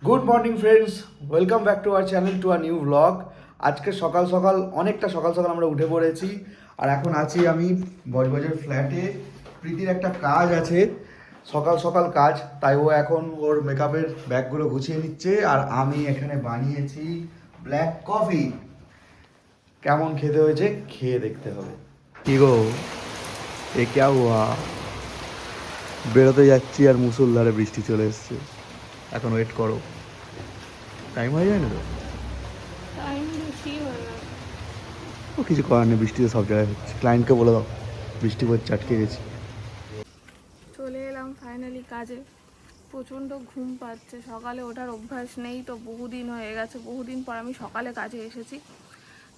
Good morning friends, welcome back to our channel to a new blog. আজকে সকাল সকাল অনেকটা সকাল সকাল আমরা উঠে পড়েছি আর এখন আছি আমি বজবজের ফ্ল্যাটে। প্রীতির একটা কাজ আছে, সকাল সকাল কাজ, তাই ও এখন ওর মেকআপের ব্যাগগুলো গুছিয়ে নিচ্ছে আর আমি এখানে বানিয়েছি ব্ল্যাক কফি। কেমন খেতে হয়েছে খেয়ে দেখতে হবে। কি গো, এ ক্যা হুয়া? বেরোতে যাচ্ছি আর মুষলধারে বৃষ্টি চলে এসছে। এখন ওয়েট করো, টাইম হয়ে যায় না তো? টাইম বেশি হয়ে গেল। ও কিছু করার নেই, বৃষ্টিতে সব জায়গায় হচ্ছে। ক্লায়েন্টকে বলে দাও বৃষ্টি পড়ছে, আটকে গেছি। চলে এলাম ফাইনালি কাজে। প্রচণ্ড ঘুম পাচ্ছে, সকালে ওঠার অভ্যাস নেই তো, বহুদিন হয়ে গেছে, বহুদিন পর আমি সকালে কাজে এসেছি।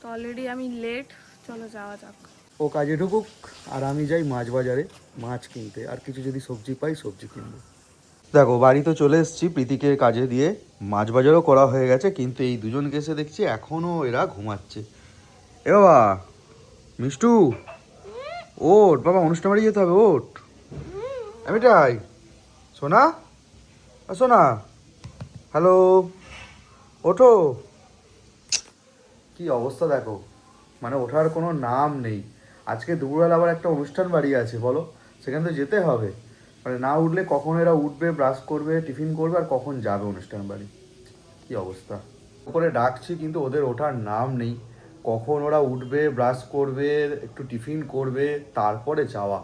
তো অলরেডি আমি লেট, চলো যাওয়া যাক। ও কাজে ঢুকুক আর আমি যাই মাছ বাজারে মাছ কিনতে, আর কিছু যদি সবজি পাই সবজি কিনবো। দেখো বাড়ি তো চলে এসেছি, প্রীতিকে কাজে দিয়ে মাছ বাজারও করা হয়ে গেছে, কিন্তু এই দুজনকে এসে দেখছি এখনও এরা ঘুমাচ্ছে। এ বাবা মিষ্টু, ওঠ বাবা, অনুষ্ঠান বাড়ি যেতে হবে, ওঠ। এমিটাই সোনা, সোনা, হ্যালো, ওঠো। কি অবস্থা দেখো, মানে ওঠার কোনো নাম নেই। আজকে দুপুরবেলা আবার একটা অনুষ্ঠান বাড়ি আছে, বলো সেখানে তো যেতে হবে। মানে না উঠলে কখন এরা উঠবে, ব্রাশ করবে, টিফিন করবে, আর কখন যাবে অনুষ্ঠান বাড়ি। কি অবস্থা, করে ডাকছি কিন্তু ওদের ওঠার নাম নেই। কখন ওরা উঠবে, ব্রাশ করবে, একটু টিফিন করবে, তারপরে যাওয়া।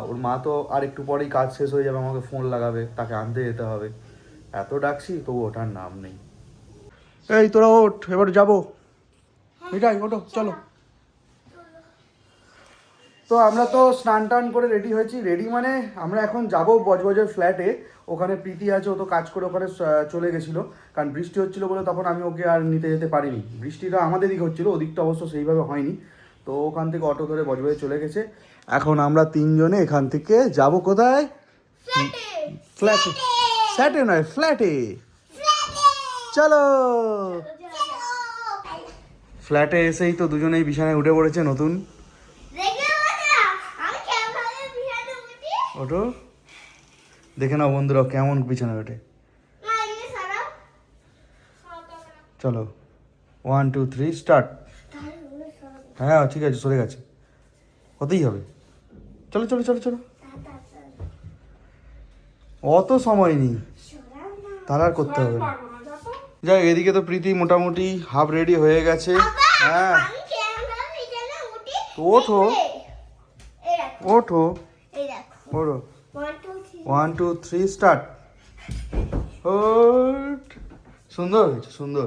ওর মা তো আর একটু পরেই কাজ শেষ হয়ে যাবে, আমাকে ফোন লাগাবে, তাকে আনতে যেতে হবে। এত ডাকছি তবু ওঠার নাম নেই। এই তোরা ওঠ, এবার যাবো। মিঠাই ওঠো, চলো। তো আমরা তো স্নান টান করে রেডি হয়েছি, রেডি মানে আমরা এখন যাব বজবজের ফ্ল্যাটে। ওখানে প্রীতি আছে, ও তো কাজ করে ওখানে চলে গেছিলো, কারণ বৃষ্টি হচ্ছিলো বলে তখন আমি ওকে আর নিতে যেতে পারিনি। বৃষ্টিটা আমাদের দিকে হচ্ছিলো, ওদিকটা অবশ্য সেইভাবে হয়নি। তো ওখান থেকে অটো ধরে বজবজে চলে গেছে। এখন আমরা তিনজনে এখান থেকে যাব কোথায়? ফ্ল্যাটে। ফ্ল্যাটে নয়, ফ্ল্যাটে। চলো। ফ্ল্যাটে এসেই তো দুজনেই বিছানায় উঠে পড়েছে নতুন। ওঠো, দেখে নাও বন্ধুরা কেমন বিছানা ওঠে। চলো 1 2 3 স্টার্ট। হ্যাঁ ঠিক আছে, সরে গেছে, হতেই হবে। চলো চলো চলো চলো, অত সময় নেই, তাহলে আর করতে হবে না। যাই, এদিকে তো প্রীতি মোটামুটি হাফ রেডি হয়ে গেছে। হ্যাঁ তো ওঠো, ওঠো, ওঠো। 1 2 3 স্টার্ট। সুন্দর হয়েছে, সুন্দর।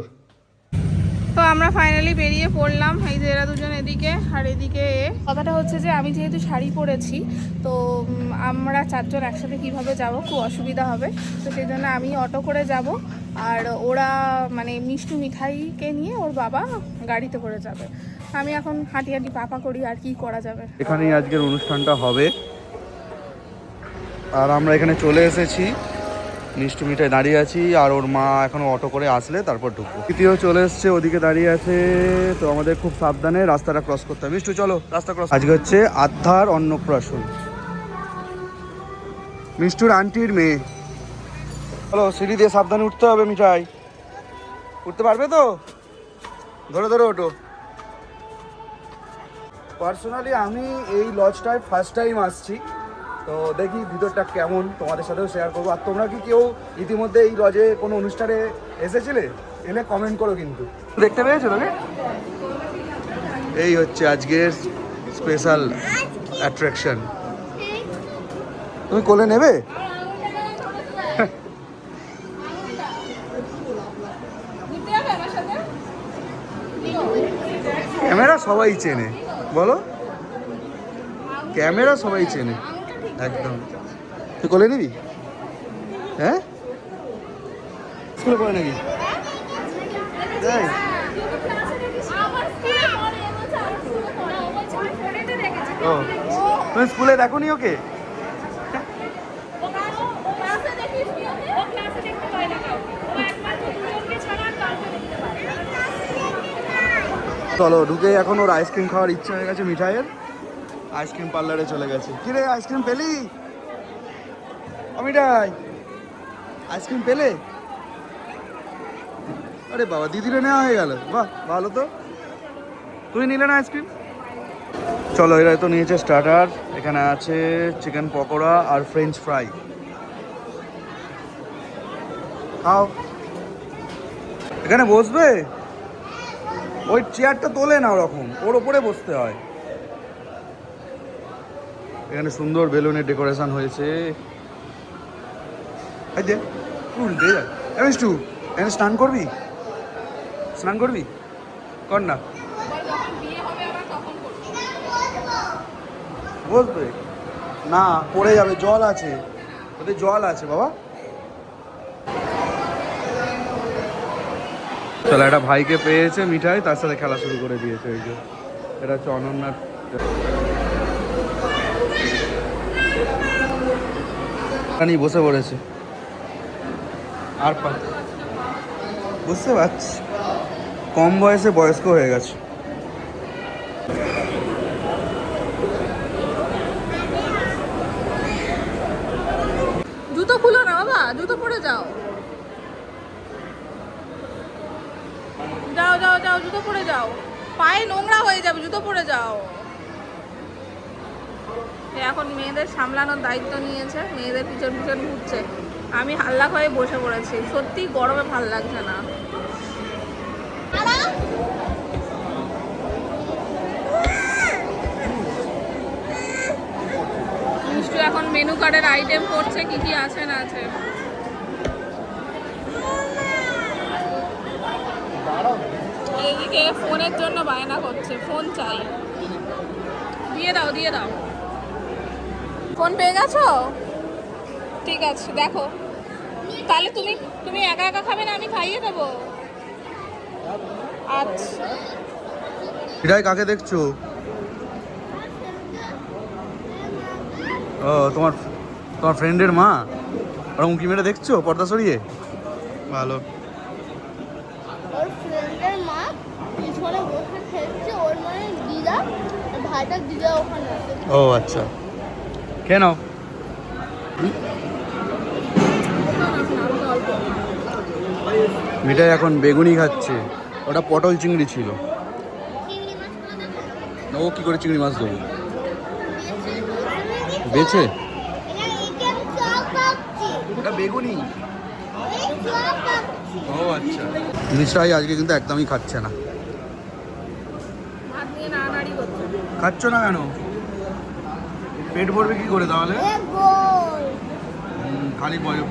তো আমরা ফাইনালি বেরিয়ে পড়লাম, এই যে এরা দুজন এদিকে আর এদিকে। কথাটা হচ্ছে যে আমি যেহেতু শাড়ি পরেছি, তো আমরা চারজন একসাথে কিভাবে যাব, খুব অসুবিধা হবে। তো সেই জন্য আমি অটো করে যাব, আর ওরা মানে মিষ্টি মিঠাইকে নিয়ে ওর বাবা গাড়িতে করে যাবে। আমি এখন হাঁটি হাঁটি পাপা করি, আর কি করা যাবে। এখানেই আজকের অনুষ্ঠানটা হবে আর আমরা এখানে চলে এসেছি। মিষ্টি মিঠাই দাঁড়িয়ে আছি আর ওর মা এখনো অটো করে আসলে তারপর ঢুকবো। তৃতীয় চলে এসছে, ওদিকে দাঁড়িয়ে আছে। তো আমাদের খুব সাবধানে রাস্তাটা ক্রস করতে হবে। মিষ্টু চলো, রাস্তা ক্রস। আজকে হচ্ছে আধ্যার অন্নপ্রাশন, মিষ্টুর আন্টির মেয়ে। চলো, সিঁড়ি দিয়ে সাবধানে উঠতে হবে। মিঠাই উঠতে পারবে তো? ধরে ধরে ওঠো। পার্সোনালি আমি এই লজটায় ফার্স্ট টাইম আসছি, তো দেখি ভিতরটা কেমন, তোমাদের সাথেও শেয়ার করবো। আর তোমরা কি কেউ ইতিমধ্যে এই লজে কোনো অনুষ্ঠানে এসেছিলে? এলে কমেন্ট করো কিন্তু। দেখতে পেয়েছো তোকে? এই হচ্ছে আজকের স্পেশাল অ্যাট্রাকশন। তুমি কোলে নেবে? ক্যামেরা সবাই চেনে, বলো, ক্যামেরা সবাই চেনে একদম। তুই কোলে নিবি? হ্যাঁ, স্কুলে পড়ে নাকি? তাই? ও, তুমি স্কুলে দেখো নি ওকে? চলো ঢুকে, এখন ওর আইসক্রিম খাওয়ার ইচ্ছা হয়ে গেছে মিঠাইয়ের। আইসক্রিম পার্লারে চলে গেছে। কিরে আইসক্রিম পেলি? ও মিঠাই, আইসক্রিম পেলে? আরে বাবা, দিদিরে নেওয়া হয়ে গেল, বাহ ভালো তো। তুমি নিলে না আইসক্রিম? চলো, এরা তো নিয়েছে স্টার্টার। এখানে আছে চিকেন পকোড়া আর ফ্রেঞ্চ ফ্রাই। খাও। এখানে বসবে? ওই চেয়ারটা তোলে না ওরকম, ওর ওপরে বসতে হয়। এখানে সুন্দর বেলুনের ডেকোরেশন হয়েছে। এই দে, উল্টে যায়। এমিষ্টু, এখানে স্নান করবি? স্নান করবি? কর না। বসবে না, পড়ে যাবে, জল আছে ওদের, জল আছে বাবা। চলো, একটা ভাইকে পেয়েছে মিঠাই, তার সাথে খেলা শুরু করে দিয়েছে। ওই যে এটা হচ্ছে অনন্যার। বসে পড়েছে আর বুঝতে পারছি, কম বয়সে বয়স্ক হয়ে গেছে। জুতো খুলো না বাবা, জুতো পরে যাও। যাও যাও যাও, জুতো পরে যাও, পায়ে নোংরা হয়ে যাবে, জুতো পরে যাও। এখন মেয়েদের সামলানোর দায়িত্ব নিয়েছে, মেয়েদের পিছন পিছন ঘুরছে। আমি হাল্লা হয়ে বসে পড়েছি, সত্যি গরমে ভাল লাগছে না। মিষ্টু এখন মেনু কার্ডের আইটেম করছে, কি কি আছে না আছে। এদিকে ফোনের জন্য বায়না করছে, ফোন চাই। দিয়ে দাও দিয়ে দাও। ফোন পেয়ে গেছো? ঠিক আছে, দেখো তাহলে তুমি তুমি একা একা খাবে না, আমি খাইয়ে দেবো। আচ্ছা, এটাই কাকে দেখছো? ও, তোমার তোমার ফ্রেন্ডের মা। ওরা উঁকি মেরে দেখছো পর্দা সরিয়ে? ভালো। ওর ফ্রেন্ডের মা পিছনে বসে খেলছে, ওর মানে দিদা, ভাইটার দিদা ওখানে আছে। ও আচ্ছা, কেন? মিঠাই এখন বেগুনি খাচ্ছে, ওটা পটল চিংড়ি ছিল। চিংড়ি মাছগুলো দেখো, ও কি করে চিংড়ি মাছ দেবো? বেছে? একে আমি চপ পাচ্ছি, ওটা বেগুনি। এই চপ পাচ্ছি। ও আচ্ছা। মিঠাই আজকে কিন্তু একদমই খাচ্ছে না। ভাত নিয়ে নাড়ানাড়ি করছে। খাচ্ছ না কেন? পেট ভরবে কি করে তাহলে? এ গোল খালি বয়।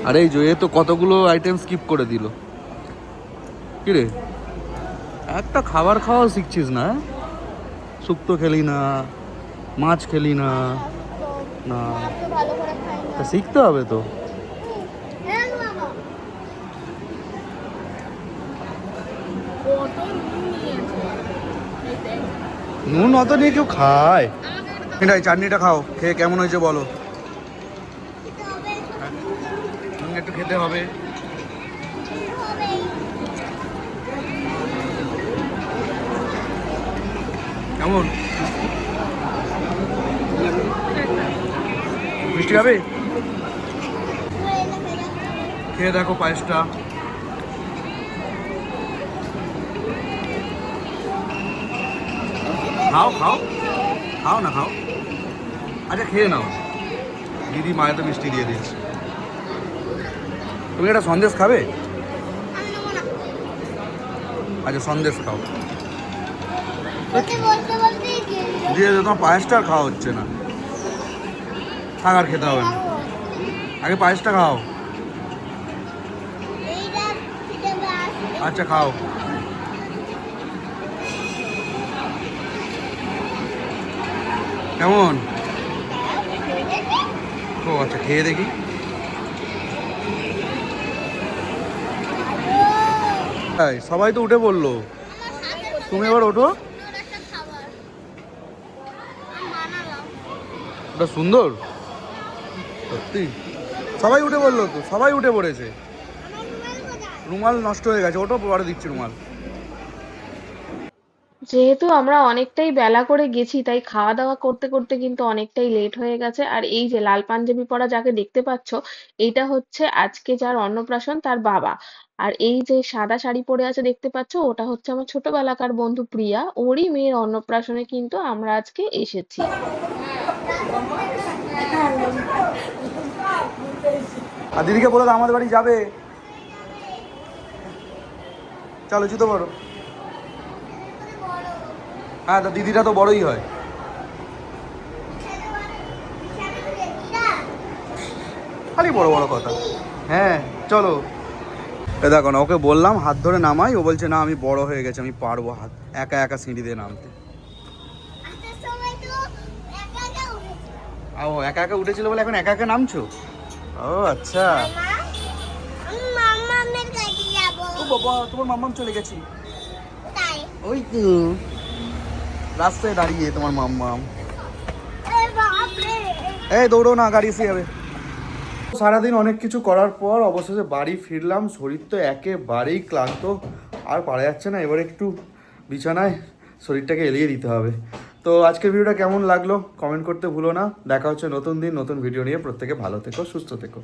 আরে এই যে এ তো কতগুলো আইটেম স্কিপ করে দিল। কি রে, একটা খাবার খাওয়াও শিখছিস না? শুক্তো খেলি না, মাছ খেলি না। না, মাছ তো ভালো করে খাই না। তা শিখতে হবে তো। এই বাবা, কত নুন নিয়েছে এই দেখ। নুন অত নিয়ে কেউ খায়? আমাকে এটাই চাটনিটা খাও, খেয়ে কেমন হয়েছে বলো। খেতে হবে, একটু খেতে হবে। খেতে হবে। কেমন মিষ্টি খাবে? খেয়ে দেখো পায়েসটা। খাও খাও খাও না, খাও। আচ্ছা খেয়ে নাও, দিদি মায়ে তো মিষ্টি দিয়ে দিয়েছে। তুমি একটা সন্দেশ খাবে? আমি নেবো না। আচ্ছা সন্দেশ খাও। বলতে বলতে বলতেই দিয়ে দিল। দিয়ে তোমার পায়েসটা আর খাওয়া হচ্ছে না, থাক আর খেতে হবে না। আগে পায়েসটা খাও। এইটা খেতে আসবে। আচ্ছা খাও। কেমন? ও আচ্ছা, খেয়ে দেখি। এই, সবাই তো উঠে পড়লো, তুমি এবার ওঠো। সুন্দর একটা খাবার আমি বানালাম। ওটা সুন্দর সত্যি। সবাই উঠে পড়লো তো, সবাই উঠে পড়েছে। আমার রুমাল কোথায়? রুমাল নষ্ট হয়ে গেছে, ওটো পরে দিচ্ছি রুমাল। যেহেতু আমরা অনেকটাই বেলা করে গেছি তাই খাওয়া দাওয়া করতে করতে কিন্তু অনেকটাই লেট হয়ে গেছে। আর এই যে লাল পাঞ্জাবি পরা যাকে দেখতে পাচ্ছ, এইটা হচ্ছে আজকে যার অন্নপ্রাশন তার বাবা। আর এই যে সাদা শাড়ি পরে আছে দেখতে পাচ্ছ, ওটা হচ্ছে আমার ছোটবেলাকার বন্ধু প্রিয়া, ওরই মেয়ের অন্নপ্রাশনে কিন্তু আমরা আজকে এসেছি। আর দিদিকে বলে দাও আমাদের বাড়ি যাবে। চলো জুতো পরো। হ্যাঁ, তা দিদিটা তো বড়ই হয়। খালি বড় বড় কথা। হ্যাঁ চলো। এ দেখো না, ওকে বললাম হাত ধরে নামাই, ও বলছে না আমি বড় হয়ে গেছে, আমি পারবো হাত একা একা সিঁড়ি দিয়ে নামতে। ও একা একা উঠেছিল বলে এখন একা একা নামছো? ও আচ্ছা। ও বাবা, তোমার মাম্মাম চলে গেছি। ওই তো রাস্তায় দাঁড়িয়ে তোমার মাম্মাম। এই দৌড়ো না, গাড়ি এসে যাবে। সারাদিন অনেক কিছু করার পর অবশেষে বাড়ি ফিরলাম। শরীর তো একেবারেই ক্লান্ত, আর পারা যাচ্ছে না। এবারে একটু বিছানায় শরীরটাকে এলিয়ে দিতে হবে। তো আজকের ভিডিওটা কেমন লাগলো কমেন্ট করতে ভুলো না। দেখা হচ্ছে নতুন দিন নতুন ভিডিও নিয়ে। প্রত্যেকে ভালো থেকো, সুস্থ থেকো।